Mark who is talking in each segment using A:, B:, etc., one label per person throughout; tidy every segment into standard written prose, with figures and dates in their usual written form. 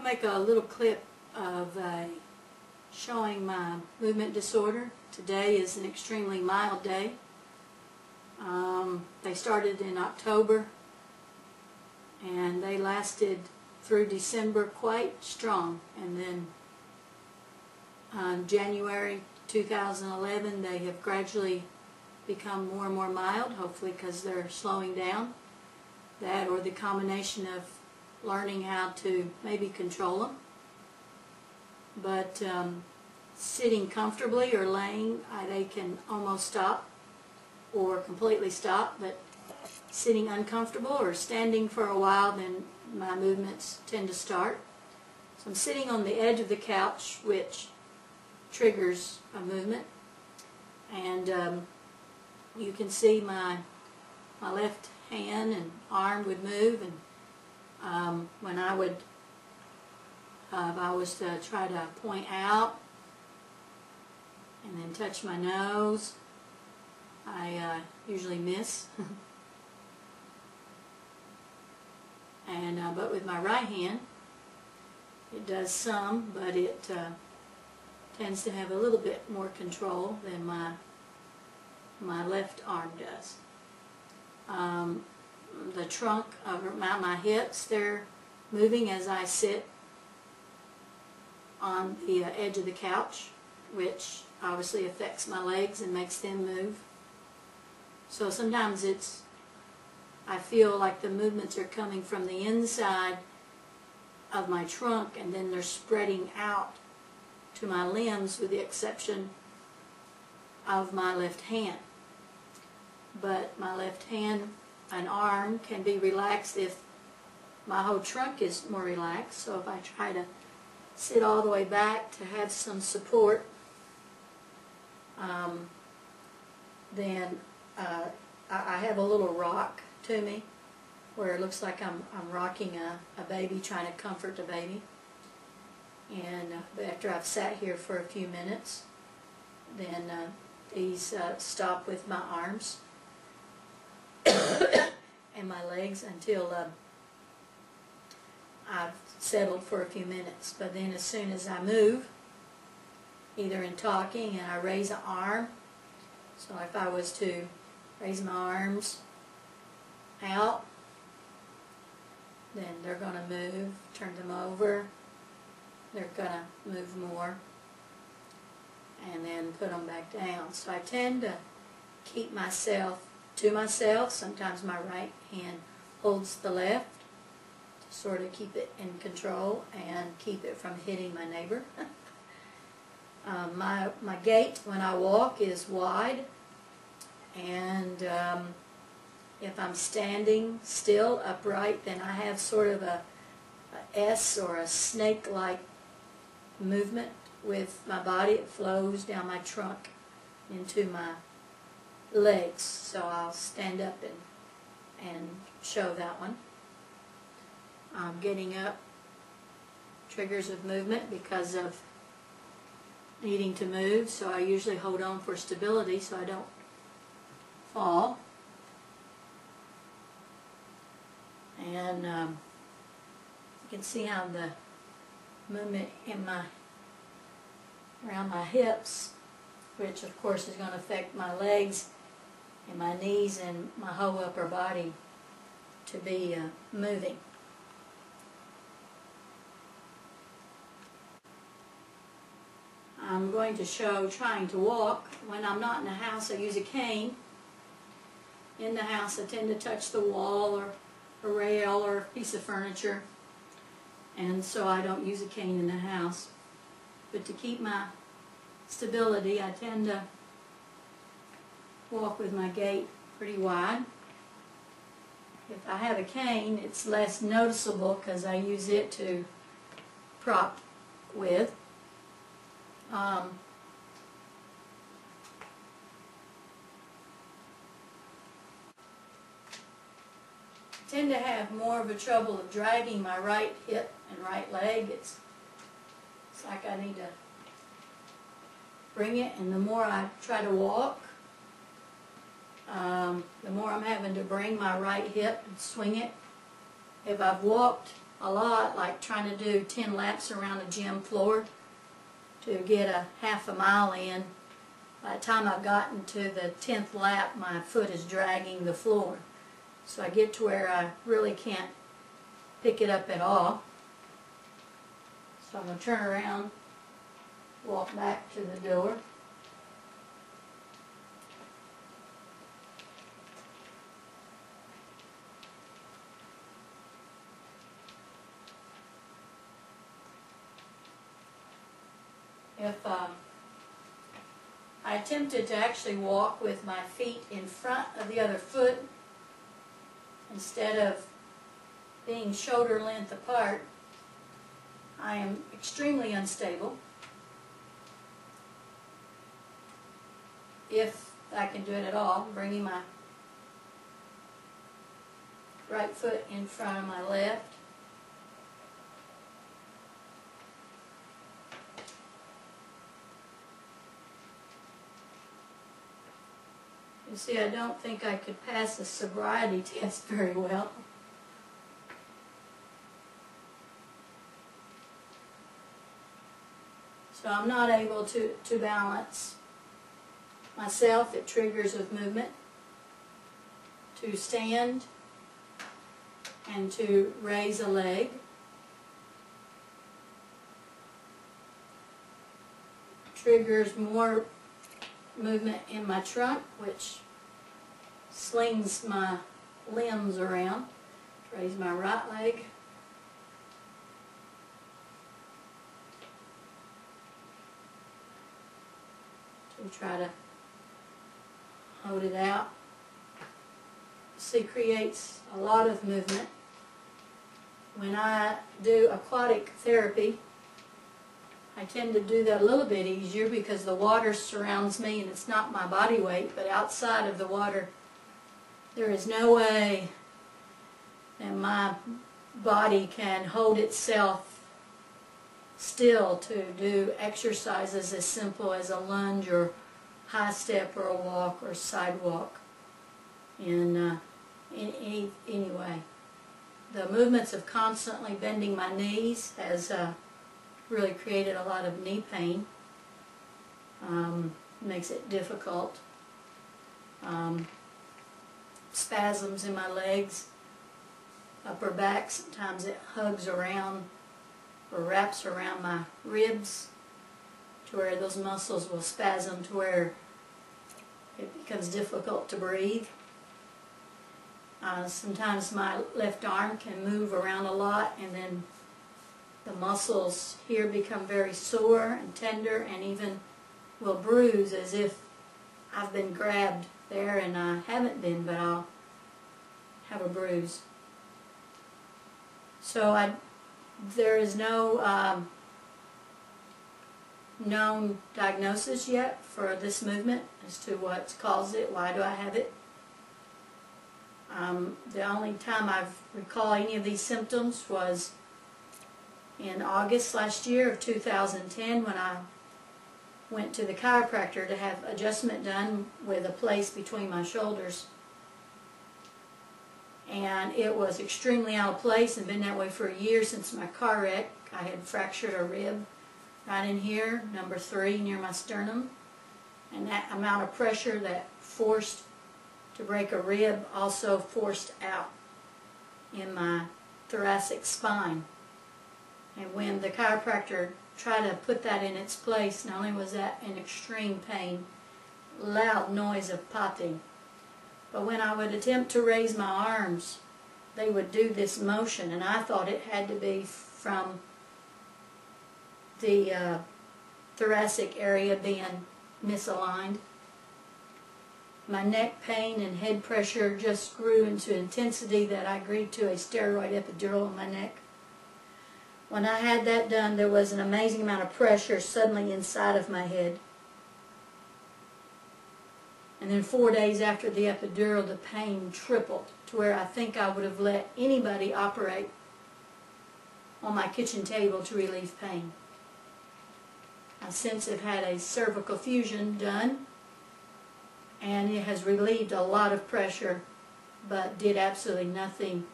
A: make a little clip of showing my movement disorder. Today is an extremely mild day. They started in October and they lasted through December quite strong, and then January 2011 they have gradually become more and more mild, hopefully because they're slowing down. That or the combination of learning how to maybe control them. But sitting comfortably or laying, they can almost stop or completely stop, but sitting uncomfortable or standing for a while, then my movements tend to start. So I'm sitting on the edge of the couch, which triggers a movement, and you can see my left hand and arm would move, and when I would if I was to try to point out and then touch my nose, I usually miss. And but with my right hand, it does some, but it tends to have a little bit more control than my left arm does. The trunk of my hips, they're moving as I sit on the edge of the couch, which obviously affects my legs and makes them move. So sometimes I feel like the movements are coming from the inside of my trunk, and then they're spreading out to my limbs with the exception of my left hand. But my left hand and arm can be relaxed if my whole trunk is more relaxed. So if I try to sit all the way back to have some support, then I have a little rock to me where it looks like I'm rocking a baby, trying to comfort the baby. And after I've sat here for a few minutes, then these stop with my arms and my legs until I've settled for a few minutes. But then as soon as I move, either in talking and I raise an arm, so if I was to raise my arms out, then they're going to move, turn them over, they're going to move more, and then put them back down. So I tend to keep myself to myself. Sometimes my right hand holds the left to sort of keep it in control and keep it from hitting my neighbor. My gait when I walk is wide, and if I'm standing still upright, then I have sort of a S or a snake-like movement with my body. It flows down my trunk into my legs. So I'll stand up and show that one. Getting up triggers of movement because of needing to move, so I usually hold on for stability so I don't fall. And you can see how the movement in around my hips, which of course is going to affect my legs and my knees and my whole upper body to be moving. I'm going to show trying to walk. When I'm not in the house, I use a cane. In the house, I tend to touch the wall or a rail or a piece of furniture, and so I don't use a cane in the house. But to keep my stability, I tend to walk with my gait pretty wide. If I have a cane, it's less noticeable because I use it to prop with. Tend to have more of a trouble of dragging my right hip and right leg. It's like I need to bring it, and the more I try to walk, the more I'm having to bring my right hip and swing it. If I've walked a lot, like trying to do 10 laps around a gym floor to get a half a mile in. By the time I've gotten to the 10th lap, my foot is dragging the floor. So I get to where I really can't pick it up at all. So I'm going to turn around, walk back to the door. If I attempted to actually walk with my feet in front of the other foot instead of being shoulder length apart, I am extremely unstable. If I can do it at all, bringing my right foot in front of my left. You see, I don't think I could pass the sobriety test very well. So I'm not able to balance myself. It triggers with movement. To stand and to raise a leg. Triggers more movement in my trunk, which slings my limbs around. Raise my right leg. To try to hold it out. See, creates a lot of movement. When I do aquatic therapy, I tend to do that a little bit easier because the water surrounds me and it's not my body weight, but outside of the water, there is no way that my body can hold itself still to do exercises as simple as a lunge or high step or a walk or sidewalk in any way. The movements of constantly bending my knees has really created a lot of knee pain. Makes it difficult. Spasms in my legs, upper back, sometimes it hugs around or wraps around my ribs to where those muscles will spasm to where it becomes difficult to breathe. Sometimes my left arm can move around a lot, and then the muscles here become very sore and tender and even will bruise as if I've been grabbed there, and I haven't been, but I'll have a bruise. So there is no known diagnosis yet for this movement as to what's caused it, why do I have it. The only time I recall any of these symptoms was in August last year of 2010 when I went to the chiropractor to have adjustment done with a place between my shoulders. And it was extremely out of place and been that way for a year since my car wreck. I had fractured a rib right in here, number 3, near my sternum. And that amount of pressure that forced to break a rib also forced out in my thoracic spine. And when the chiropractor tried to put that in its place, not only was that in extreme pain, loud noise of popping, but when I would attempt to raise my arms, they would do this motion, and I thought it had to be from the thoracic area being misaligned. My neck pain and head pressure just grew into intensity that I agreed to a steroid epidural in my neck. When I had that done, there was an amazing amount of pressure suddenly inside of my head. And then 4 days after the epidural, the pain tripled to where I think I would have let anybody operate on my kitchen table to relieve pain. I since have had a cervical fusion done, and it has relieved a lot of pressure, but did absolutely nothing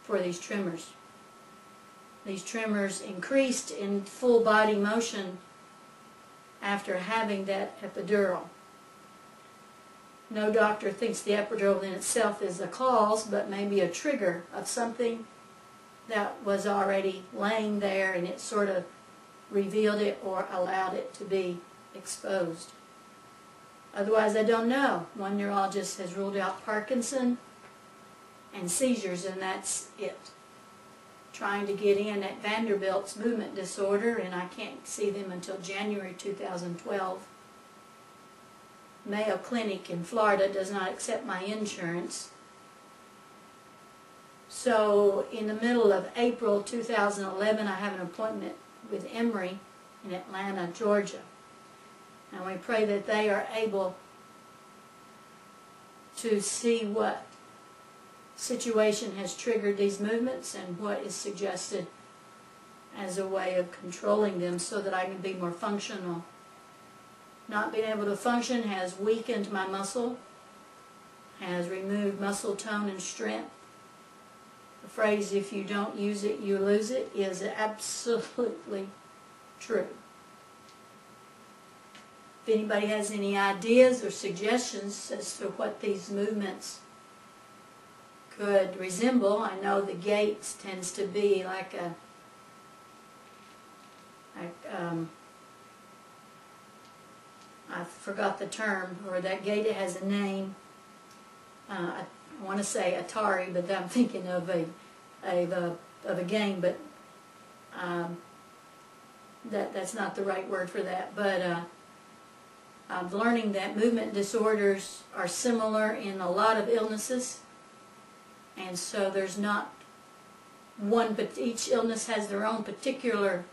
A: for these tremors. these tremors increased in full body motion after having that epidural. No doctor thinks the epidural in itself is the cause, but maybe a trigger of something that was already laying there, and it sort of revealed it or allowed it to be exposed. Otherwise, I don't know. One neurologist has ruled out Parkinson and seizures, and that's it. Trying to get in at Vanderbilt's movement disorder, and I can't see them until January 2012. Mayo Clinic in Florida does not accept my insurance. So in the middle of April 2011, I have an appointment with Emory in Atlanta, Georgia. And we pray that they are able to see what situation has triggered these movements and what is suggested as a way of controlling them so that I can be more functional. Not being able to function has weakened my muscle, has removed muscle tone and strength. The phrase, if you don't use it, you lose it, is absolutely true. If anybody has any ideas or suggestions as to what these movements could resemble, I know the gait tends to be like I forgot the term, or that gait has a name. I want to say Atari, but I'm thinking of a game, but that's not the right word for that. But I'm learning that movement disorders are similar in a lot of illnesses, and so there's not one, but each illness has their own particular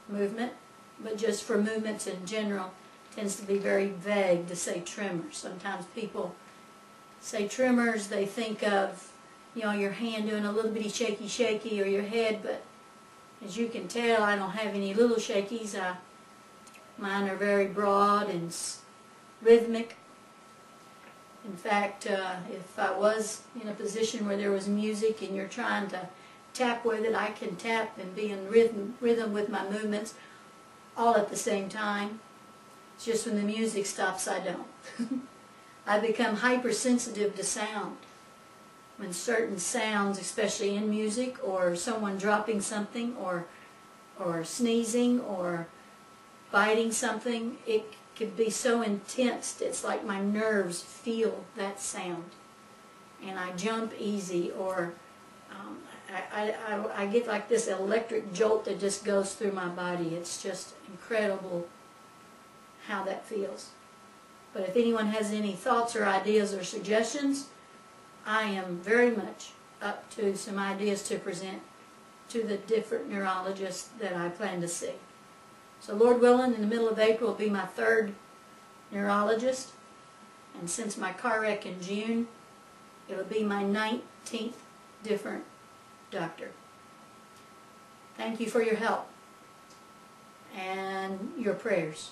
A: movement, but just for movements in general, tends to be very vague to say tremors. Sometimes people say tremors, they think of, you know, your hand doing a little bitty shaky or your head, but as you can tell, I don't have any little shakies. Mine are very broad and rhythmic. In fact, if I was in a position where there was music and you're trying to tap with it, I can tap and be in rhythm with my movements all at the same time. It's just when the music stops, I don't. I become hypersensitive to sound. When certain sounds, especially in music, or someone dropping something, or sneezing, or biting something, it could be so intense, it's like my nerves feel that sound. And I jump easy, or I get like this electric jolt that just goes through my body. It's just incredible how that feels. But if anyone has any thoughts or ideas or suggestions, I am very much up to some ideas to present to the different neurologists that I plan to see. So Lord willing, in the middle of April will be my third neurologist, and since my car wreck in June, it'll be my 19th different doctor. Thank you for your help and your prayers.